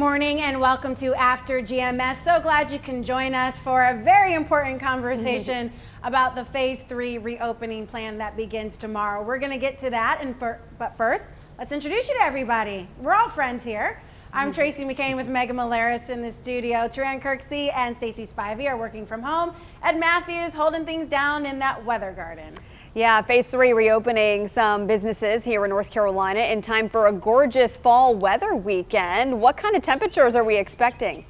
morning and welcome to After GMS. So glad you can join us for a very important conversation about the Phase 3 reopening plan that begins tomorrow. We're going to get to that, but first, let's introduce you to everybody. We're all friends here. I'm Tracy McCain with Megan Malaris in the studio. Taran Kirksey and Stacey Spivey are working from home. Ed Matthews holding things down in that weather garden. Yeah, Phase 3 reopening some businesses here in North Carolina in time for a gorgeous fall weather weekend. What kind of temperatures are we expecting?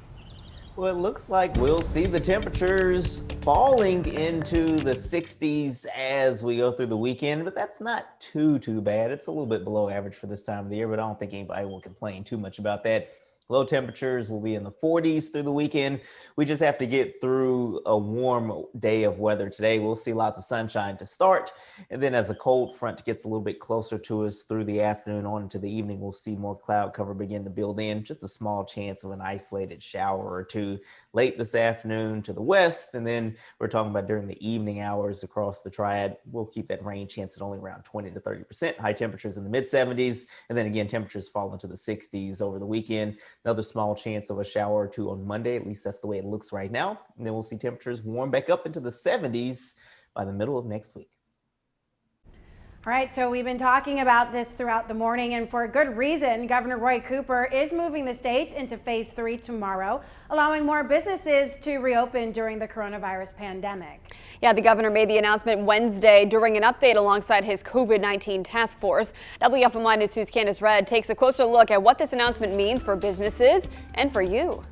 Well, it looks like we'll see the temperatures falling into the 60s as we go through the weekend, but that's not too bad. It's a little bit below average for this time of the year, but I don't think anybody will complain too much about that. Low temperatures will be in the 40s through the weekend. We just have to get through a warm day of weather today. We'll see lots of sunshine to start. And then as a cold front gets a little bit closer to us through the afternoon on into the evening, we'll see more cloud cover begin to build in. Just a small chance of an isolated shower or two late this afternoon to the west. And then we're talking about during the evening hours across the triad, we'll keep that rain chance at only around 20 to 30%. High temperatures in the mid 70s. And then again, temperatures fall into the 60s over the weekend. Another small chance of a shower or two on Monday. At least that's the way it looks right now. And then we'll see temperatures warm back up into the 70s by the middle of next week. All right, so we've been talking about this throughout the morning, and for a good reason. Governor Roy Cooper is moving the state into Phase 3 tomorrow, allowing more businesses to reopen during the coronavirus pandemic. Yeah, the governor made the announcement Wednesday during an update alongside his COVID-19 task force. WFMY News 2's Candace Redd takes a closer look at what this announcement means for businesses and for you.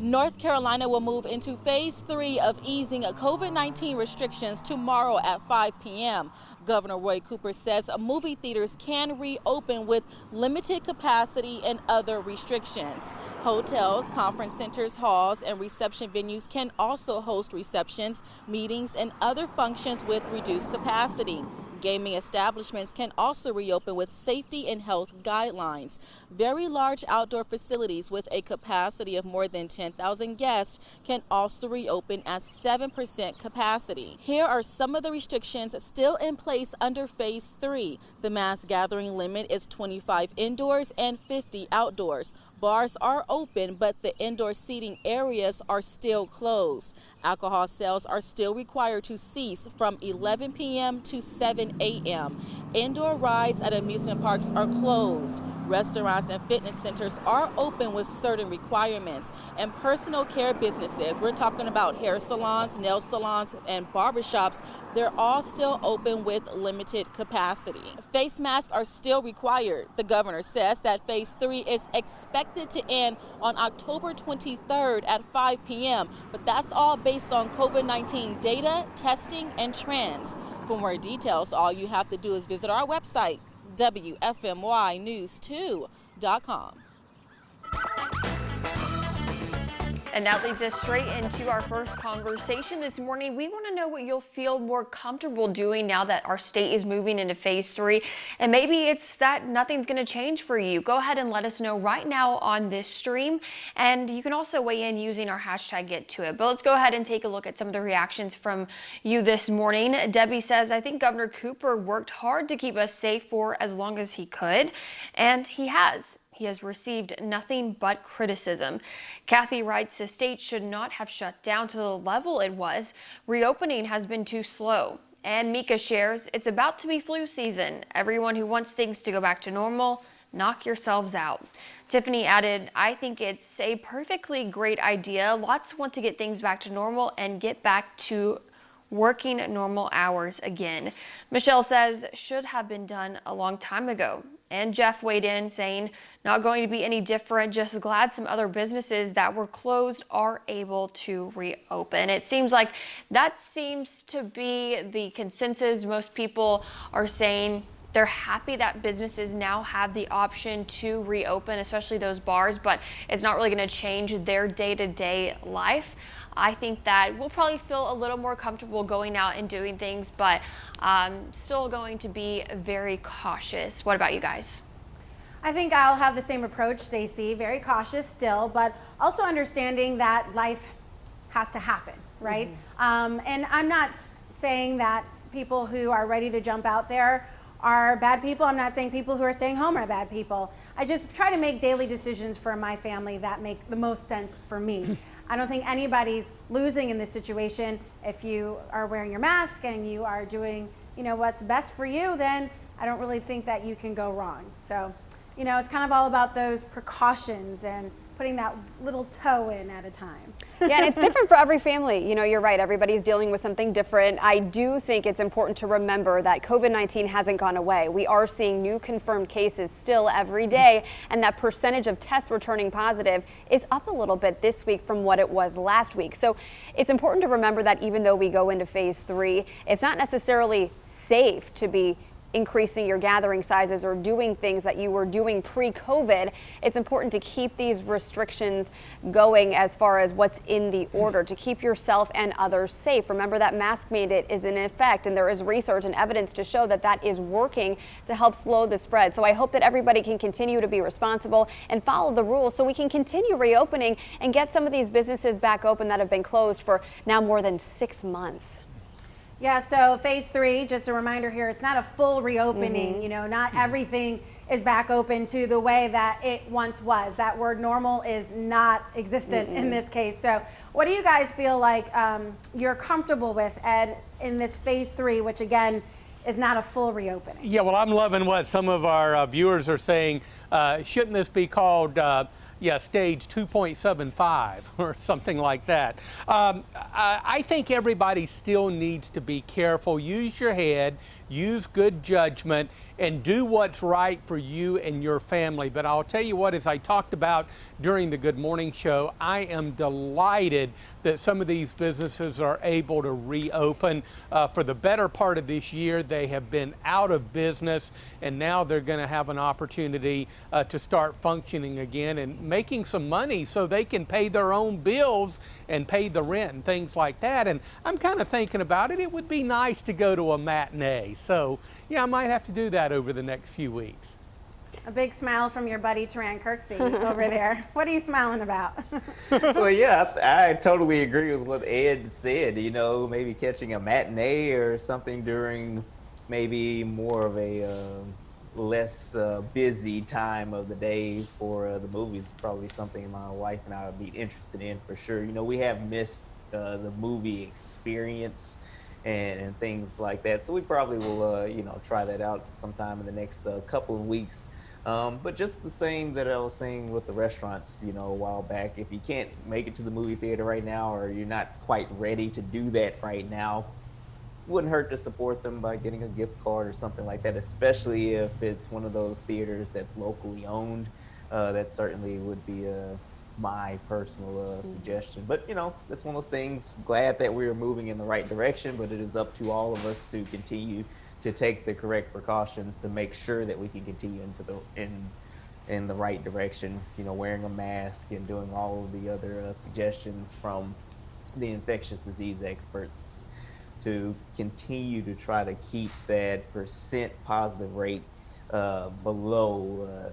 North Carolina will move into Phase 3 of easing COVID-19 restrictions tomorrow at 5 p.m. Governor Roy Cooper says movie theaters can reopen with limited capacity and other restrictions. Hotels, conference centers, halls, and reception venues can also host receptions, meetings, and other functions with reduced capacity. Gaming establishments can also reopen with safety and health guidelines. Very large outdoor facilities with a capacity of more than 10,000 guests can also reopen at 7% capacity. Here are some of the restrictions still in place under Phase 3. The mass gathering limit is 25 indoors and 50 outdoors. Bars are open, but the indoor seating areas are still closed. Alcohol sales are still required to cease from 11 p.m. to 7 a.m. Indoor rides at amusement parks are closed. Restaurants and fitness centers are open with certain requirements. And personal care businesses, we're talking about hair salons, nail salons, and barbershops, they're all still open with limited capacity. Face masks are still required. The governor says that Phase 3 is expected to end on October 23rd at 5 p.m., but that's all based on COVID-19 data, testing, and trends. For more details, all you have to do is visit our website, WFMYnews2.com. And that leads us straight into our first conversation this morning. We want to know what you'll feel more comfortable doing now that our state is moving into Phase 3. And maybe it's that nothing's going to change for you. Go ahead and let us know right now on this stream. And you can also weigh in using our hashtag #GetToIt. But let's go ahead and take a look at some of the reactions from you this morning. Debbie says, I think Governor Cooper worked hard to keep us safe for as long as he could. And he has. He has received nothing but criticism. Kathy writes, the state should not have shut down to the level it was. Reopening has been too slow. And Mika shares, it's about to be flu season. Everyone who wants things to go back to normal, knock yourselves out. Tiffany added, I think it's a perfectly great idea. Lots want to get things back to normal and get back to working normal hours again. Michelle says, should have been done a long time ago. And Jeff weighed in saying, not going to be any different, just glad some other businesses that were closed are able to reopen. It seems like that seems to be the consensus. Most people are saying they're happy that businesses now have the option to reopen, especially those bars, but it's not really going to change their day-to-day life. I think that we'll probably feel a little more comfortable going out and doing things, but still going to be very cautious. What about you guys? I think I'll have the same approach, Stacey. Very cautious still, but also understanding that life has to happen, right? And I'm not saying that people who are ready to jump out there are bad people. I'm not saying people who are staying home are bad people. I just try to make daily decisions for my family that make the most sense for me. I don't think anybody's losing in this situation. If you are wearing your mask and you are doing, what's best for you, then I don't really think that you can go wrong. So, it's kind of all about those precautions and putting that little toe in at a time. Yeah, and it's different for every family. You're right. Everybody's dealing with something different. I do think it's important to remember that COVID-19 hasn't gone away. We are seeing new confirmed cases still every day, and that percentage of tests returning positive is up a little bit this week from what it was last week. So it's important to remember that even though we go into phase 3, it's not necessarily safe to be increasing your gathering sizes or doing things that you were doing pre-COVID. It's important to keep these restrictions going as far as what's in the order to keep yourself and others safe. Remember that mask mandate is in effect, and there is research and evidence to show that that is working to help slow the spread. So I hope that everybody can continue to be responsible and follow the rules so we can continue reopening and get some of these businesses back open that have been closed for now more than 6 months. Yeah, so phase 3, just a reminder here, it's not a full reopening, not everything is back open to the way that it once was. That word normal is not existent in this case. So what do you guys feel like you're comfortable with, Ed, in this phase 3, which again, is not a full reopening? Yeah, well, I'm loving what some of our viewers are saying. Shouldn't this be called stage 2.75 or something like that? I think everybody still needs to be careful. Use your head, use good judgment, and do what's right for you and your family. But I'll tell you what, as I talked about during the Good Morning Show, I am delighted that some of these businesses are able to reopen. For the better part of this year, they have been out of business, and now they're going to have an opportunity to start functioning again and making some money so they can pay their own bills and pay the rent and things like that. And I'm kind of thinking about it. It would be nice to go to a matinee. So, yeah, I might have to do that over the next few weeks. A big smile from your buddy Taran Kirksey over there. What are you smiling about? Well, yeah, I totally agree with what Ed said. Maybe catching a matinee or something during maybe more of a less busy time of the day for the movies. Probably something my wife and I would be interested in for sure. We have missed the movie experience and things like that. So we probably will, try that out sometime in the next couple of weeks. But just the same that I was saying with the restaurants, a while back, if you can't make it to the movie theater right now, or you're not quite ready to do that right now, it wouldn't hurt to support them by getting a gift card or something like that, especially if it's one of those theaters that's locally owned. That certainly would be my personal suggestion. But that's one of those things. Glad that we're moving in the right direction, but it is up to all of us to continue to take the correct precautions to make sure that we can continue in the right direction. Wearing a mask and doing all of the other suggestions from the infectious disease experts to continue to try to keep that percent positive rate below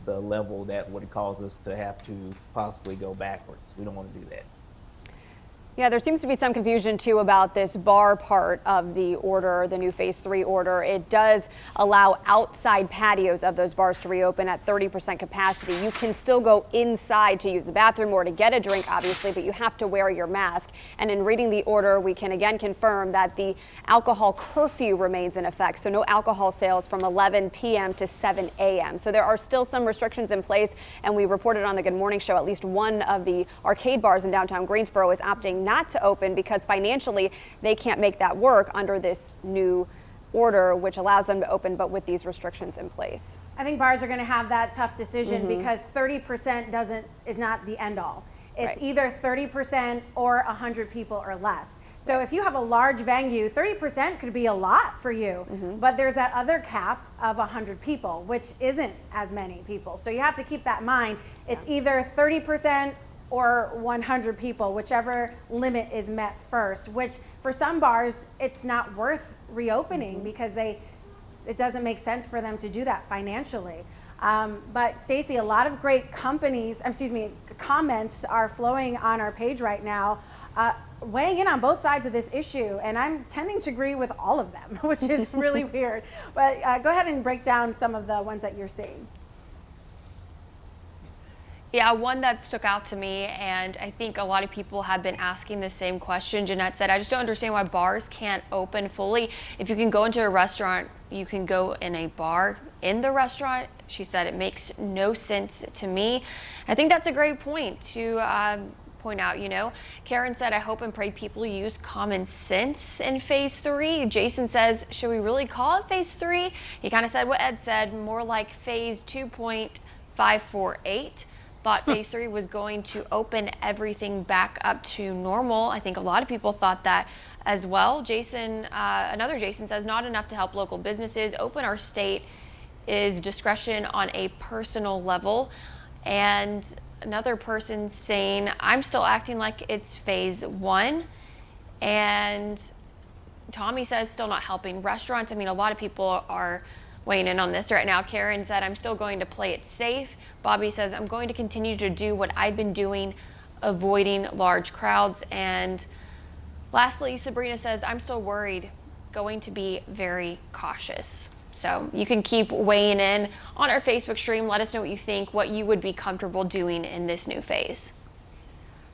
the level that would cause us to have to possibly go backwards. We don't want to do that. Yeah, there seems to be some confusion too about this bar part of the order, the new phase 3 order. It does allow outside patios of those bars to reopen at 30% capacity. You can still go inside to use the bathroom or to get a drink, obviously, but you have to wear your mask. And in reading the order, we can again confirm that the alcohol curfew remains in effect. So no alcohol sales from 11 p.m. to 7 a.m. So there are still some restrictions in place. And we reported on the Good Morning Show, at least one of the arcade bars in downtown Greensboro is opting not to open because financially they can't make that work under this new order, which allows them to open, but with these restrictions in place. I think bars are going to have that tough decision because 30% is not the end all. It's either 30% or 100 people or less. So if you have a large venue, 30% could be a lot for you, but there's that other cap of 100 people, which isn't as many people. So you have to keep that in mind. It's either 30% or 100 people, whichever limit is met first, which for some bars, it's not worth reopening because it doesn't make sense for them to do that financially. But Stacey, a lot of great comments are flowing on our page right now, weighing in on both sides of this issue, and I'm tending to agree with all of them, which is really weird. But go ahead and break down some of the ones that you're seeing. Yeah, one that stuck out to me, and I think a lot of people have been asking the same question. Jeanette said, I just don't understand why bars can't open fully. If you can go into a restaurant, you can go in a bar in the restaurant. She said it makes no sense to me. I think that's a great point to point out, you know. Karen said, I hope and pray people use common sense in phase 3. Jason says, should we really call it phase 3? He kind of said what Ed said, more like phase 2.548. Thought phase 3 was going to open everything back up to normal. I think a lot of people thought that as well. Jason, another Jason says, not enough to help local businesses. Open our state is discretion on a personal level. And another person saying, I'm still acting like it's phase 1. And Tommy says, still not helping restaurants. I mean, a lot of people are weighing in on this right now. Karen said, I'm still going to play it safe. Bobby says, I'm going to continue to do what I've been doing, avoiding large crowds. And lastly, Sabrina says, I'm still worried, going to be very cautious. So you can keep weighing in on our Facebook stream. Let us know what you think, what you would be comfortable doing in this new phase.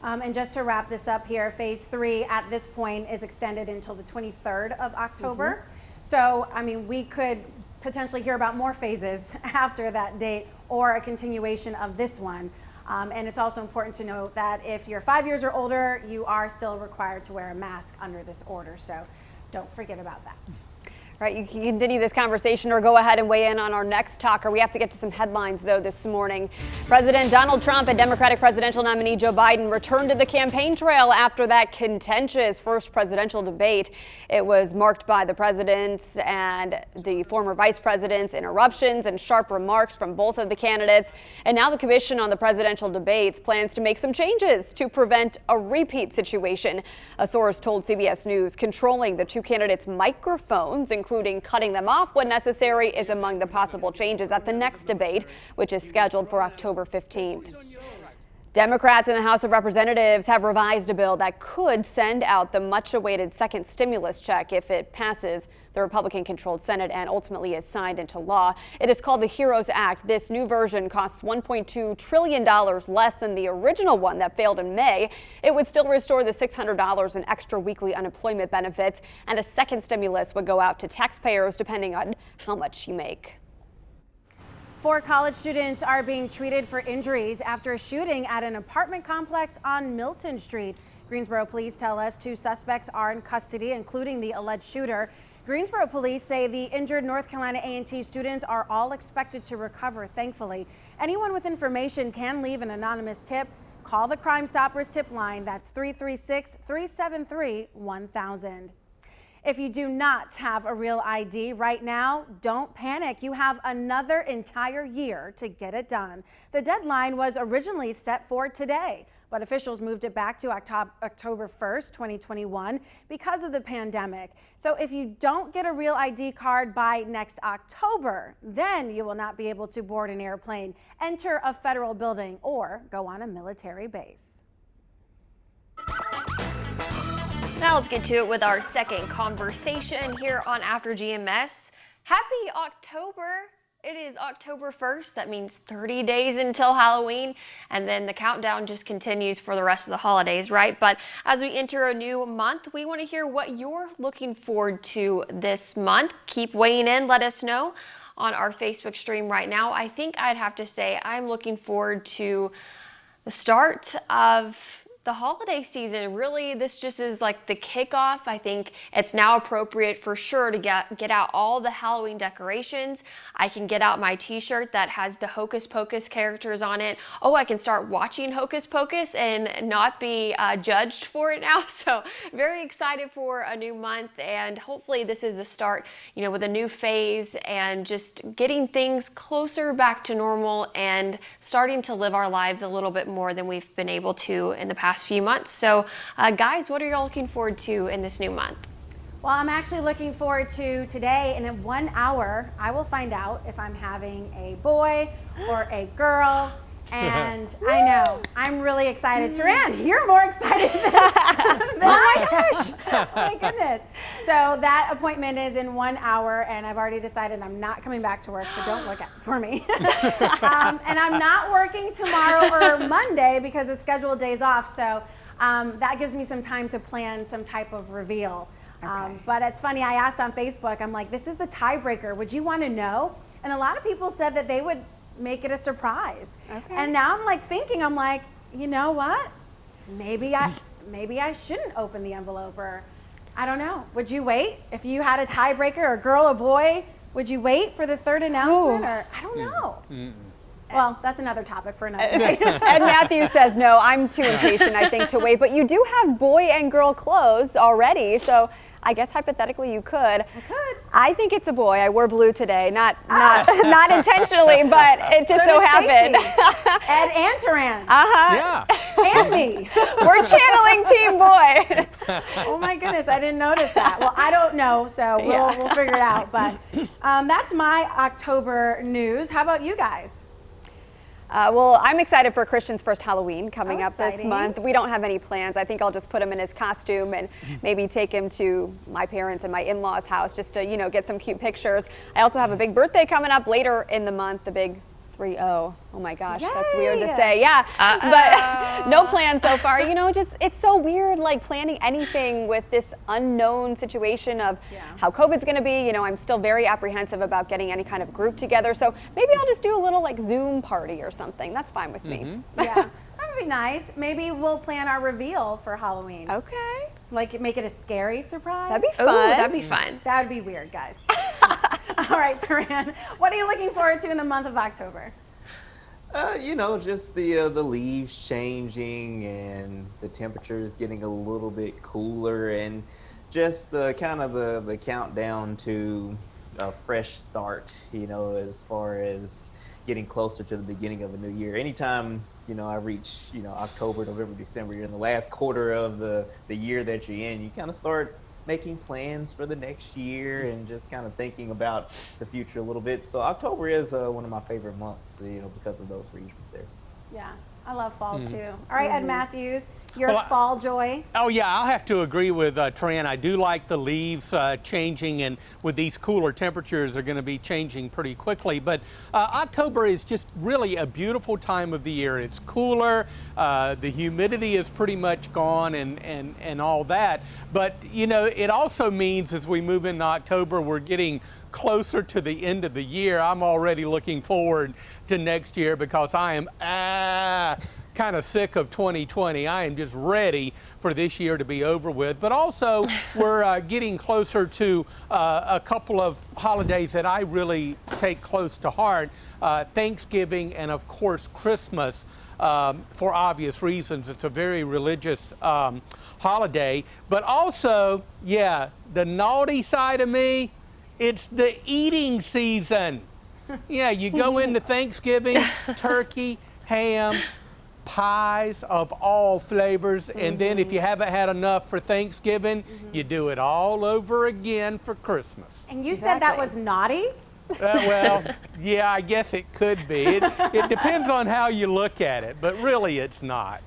And just to wrap this up here, phase 3 at this point is extended until the 23rd of October. So, I mean, we could potentially hear about more phases after that date or a continuation of this one. And it's also important to note that if you're 5 years or older, you are still required to wear a mask under this order. So don't forget about that. Right, you can continue this conversation or go ahead and weigh in on our next talker. We have to get to some headlines, though, this morning. President Donald Trump and Democratic presidential nominee Joe Biden returned to the campaign trail after that contentious first presidential debate. It was marked by the president's and the former vice president's interruptions and sharp remarks from both of the candidates. And now the Commission on the Presidential Debates plans to make some changes to prevent a repeat situation. A source told CBS News controlling the two candidates' microphones, including cutting them off when necessary, is among the possible changes at the next debate, which is scheduled for October 15th. Democrats in the House of Representatives have revised a bill that could send out the much-awaited second stimulus check if it passes the Republican-controlled Senate and ultimately is signed into law. It is called the HEROES Act. This new version costs $1.2 trillion less than the original one that failed in May. It would still restore the $600 in extra weekly unemployment benefits, and a second stimulus would go out to taxpayers depending on how much you make. 4 college students are being treated for injuries after a shooting at an apartment complex on Milton Street. Greensboro police tell us 2 suspects are in custody, including the alleged shooter. Greensboro police say the injured North Carolina A&T students are all expected to recover, thankfully. Anyone with information can leave an anonymous tip. Call the Crime Stoppers tip line. That's 336-373-1000. If you do not have a real ID right now, don't panic. You have another entire year to get it done. The deadline was originally set for today, but officials moved it back to October 1st, 2021 because of the pandemic. So if you don't get a real ID card by next October, then you will not be able to board an airplane, enter a federal building, or go on a military base. Now let's get to it with our second conversation here on After GMS. Happy October. It is October 1st. That means 30 days until Halloween, and then the countdown just continues for the rest of the holidays, right? But as we enter a new month, we want to hear what you're looking forward to this month. Keep weighing in. Let us know on our Facebook stream right now. I think I'd have to say I'm looking forward to the start of the holiday season. Really, this just is like the kickoff. I think it's now appropriate for sure to get out all the Halloween decorations. I can get out my t-shirt that has the Hocus Pocus characters on it. Oh, I can start watching Hocus Pocus and not be judged for it now. So very excited for a new month, and hopefully this is the start, you know, with a new phase and just getting things closer back to normal and starting to live our lives a little bit more than we've been able to in the past few months. So guys, what are y'all looking forward to in this new month? Well, I'm actually looking forward to today, and in 1 hour I will find out if I'm having a boy or a girl. And I know I'm really excited. Taran, you're more excited my gosh. Oh my goodness. So that appointment is in 1 hour, and I've already decided I'm not coming back to work, so don't look for me. And I'm not working tomorrow or Monday because it's scheduled days off, so that gives me some time to plan some type of reveal. But it's funny, I asked on Facebook, I'm like, this is the tiebreaker. Would you want to know? And a lot of people said that they would make it a surprise. And now I'm like thinking, I'm like, you know what? Maybe I shouldn't open the envelope, or I don't know. Would you wait if you had a tiebreaker, a girl, a boy? Would you wait for the third announcement, or I don't know. Well, that's another topic for another day. And Matthew says, no, I'm too impatient, I think, to wait. But you do have boy and girl clothes already, so I guess hypothetically you could. I could. I think it's a boy. I wore blue today, not intentionally, but it just so happened. Ed and Taran. Yeah. And me. We're channeling Team Boy. Oh my goodness, I didn't notice that. Well, I don't know, so we'll figure it out. But that's my October news. How about you guys? Well, I'm excited for Christian's first Halloween coming up this exciting. month. We don't have any plans. I think I'll just put him in his costume and maybe take him to my parents and my in-laws' house just to, get some cute pictures. I also have a big birthday coming up later in the month, the big 3-0. Oh my gosh, that's weird to say. Yeah, but no plans so far. Just it's so weird, like planning anything with this unknown situation of how COVID's going to be. I'm still very apprehensive about getting any kind of group together. So maybe I'll just do a little like Zoom party or something. That's fine with me. Yeah, that would be nice. Maybe we'll plan our reveal for Halloween. Okay. Like make it a scary surprise. That'd be fun. Oh, that'd be fun. That would be weird, guys. All right, Taran, what are you looking forward to in the month of October? Just the leaves changing and the temperatures getting a little bit cooler, and just kind of the countdown to a fresh start, as far as getting closer to the beginning of a new year. Anytime, I reach, October, November, December, you're in the last quarter of the year that you're in, you kind of start making plans for the next year and just kind of thinking about the future a little bit. So October is one of my favorite months, because of those reasons there. Yeah, I love fall too. All right, Ed Matthews, your fall joy. Oh yeah, I'll have to agree with Taran. I do like the leaves changing, and with these cooler temperatures, they're going to be changing pretty quickly. But October is just really a beautiful time of the year. It's cooler, the humidity is pretty much gone, and all that. But it also means as we move into October, we're getting closer to the end of the year. I'm already looking forward to next year because I am kind of sick of 2020. I am just ready for this year to be over with. But also, we're getting closer to a couple of holidays that I really take close to heart, Thanksgiving and, of course, Christmas. For obvious reasons. It's a very religious holiday. But also, the naughty side of me, it's the eating season. Yeah, you go into Thanksgiving, turkey, ham, pies of all flavors, and then if you haven't had enough for Thanksgiving, you do it all over again for Christmas. And you said that was naughty? Well, yeah, I guess it could be. It depends on how you look at it, but really it's not.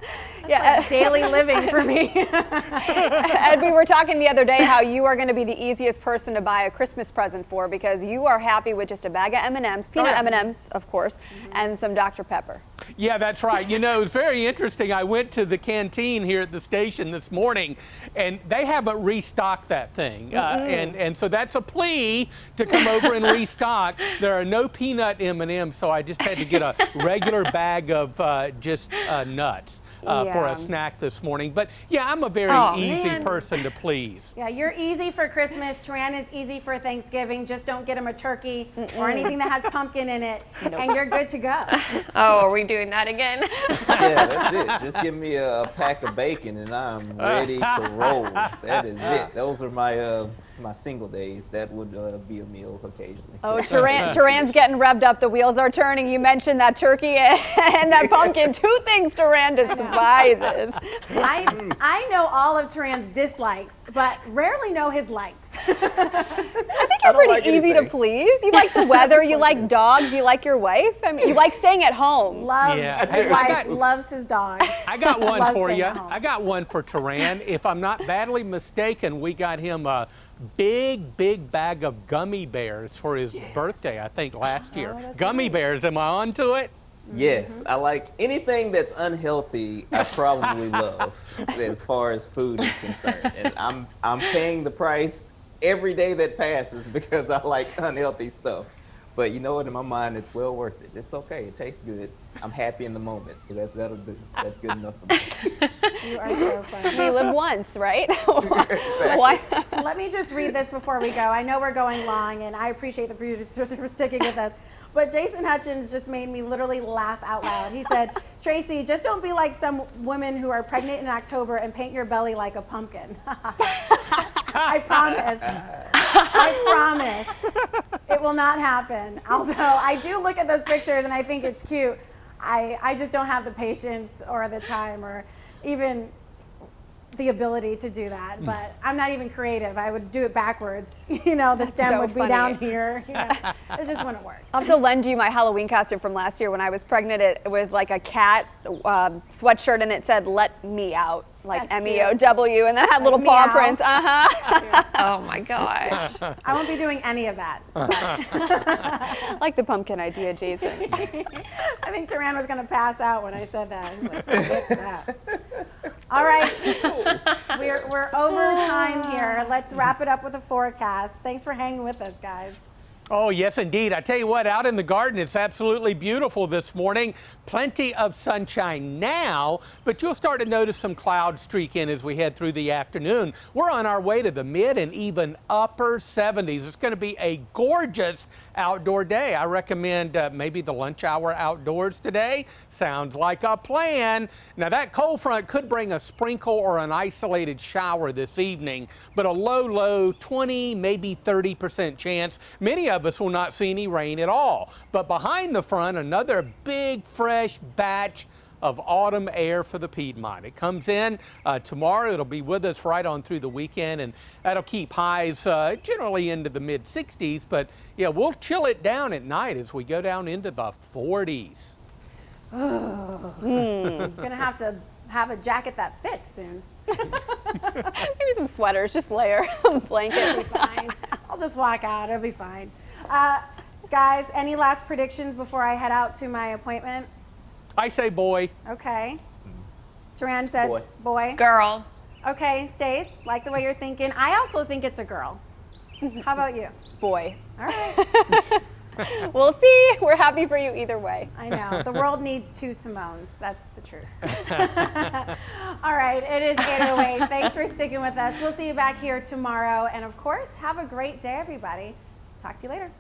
Like daily living for me. Ed, we were talking the other day how you are going to be the easiest person to buy a Christmas present for because you are happy with just a bag of M&Ms, peanut M&Ms, of course, and some Dr. Pepper. Yeah, that's right. It was very interesting. I went to the canteen here at the station this morning, and they haven't restocked that thing. And so that's a plea to come over and restock. There are no peanut M&Ms, so I just had to get a regular bag of just nuts for a snack this morning. But yeah, I'm a very easy person to please. Yeah, you're easy for Christmas. Taran is easy for Thanksgiving. Just don't get him a turkey or anything that has pumpkin in it, and you're good to go. Oh, are we doing that again? Yeah, that's it. Just give me a pack of bacon and I'm ready to roll. That is it. Those are my single days. That would be a meal occasionally. Oh, Taran's getting revved up. The wheels are turning. You mentioned that turkey and that pumpkin. Two things Taran despises. I know all of Taran's dislikes, but rarely know his likes. I think you're pretty like easy to anything. please. You like the weather, you like dogs, you like your wife. I mean, you like staying at home. Love Yeah. his I wife, got- loves his dog. I got one Loves for staying you. at home. I got one for Turan. If I'm not badly mistaken, we got him a big bag of gummy bears for his birthday, I think, last year. Gummy bears, am I on to it? Yes, I like anything that's unhealthy. I probably love as far as food is concerned, and I'm paying the price every day that passes because I like unhealthy stuff. But you know what? In my mind, it's well worth it. It's okay. It tastes good. I'm happy in the moment, so that'll do. That's good enough for me. You are so funny. We live once, right? Exactly. Why? Let me just read this before we go. I know we're going long, and I appreciate the producers for sticking with us. But Jason Hutchins just made me literally laugh out loud. He said, Tracy, just don't be like some women who are pregnant in October and paint your belly like a pumpkin. I promise. I promise. It will not happen. Although I do look at those pictures and I think it's cute. I just don't have the patience or the time or even the ability to do that. But I'm not even creative. I would do it backwards. You know, the stem so would be funny. down here. You know, it just wouldn't work. I'll have to lend you my Halloween costume from last year when I was pregnant. It was like a cat sweatshirt and it said, "Let me out," like That's MEOW, and then it had little paw meow. prints. Oh my gosh. I won't be doing any of that. But Like the pumpkin idea, Jason. I think Turan was going to pass out when I said that. He's like, "Forget that." All right, we're over time here. Let's wrap it up with a forecast. Thanks for hanging with us, guys. Oh, yes, indeed. I tell you what, out in the garden, it's absolutely beautiful this morning. Plenty of sunshine now, but you'll start to notice some clouds streak in as we head through the afternoon. We're on our way to the mid and even upper 70s. It's going to be a gorgeous outdoor day. I recommend maybe the lunch hour outdoors today. Sounds like a plan. Now, that cold front could bring a sprinkle or an isolated shower this evening, but a low 20, maybe 30% chance. Many of us will not see any rain at all. But behind the front, another big, fresh batch of autumn air for the Piedmont. It comes in tomorrow. It'll be with us right on through the weekend, and that'll keep highs generally into the mid 60s. But yeah, we'll chill it down at night as we go down into the 40s. You're going to have a jacket that fits soon. Maybe some sweaters, just layer blankets. It'll be fine. I'll just walk out. It'll be fine. Guys, any last predictions before I head out to my appointment? I say boy. Okay. Turan said Boy. boy. Girl. Okay, Stace, like the way you're thinking. I also think it's a girl. How about you? Boy. All right. We'll see. We're happy for you either way. I know. The world needs two Simones. That's the truth. All right. It is 8:08. Thanks for sticking with us. We'll see you back here tomorrow. And of course, have a great day, everybody. Talk to you later.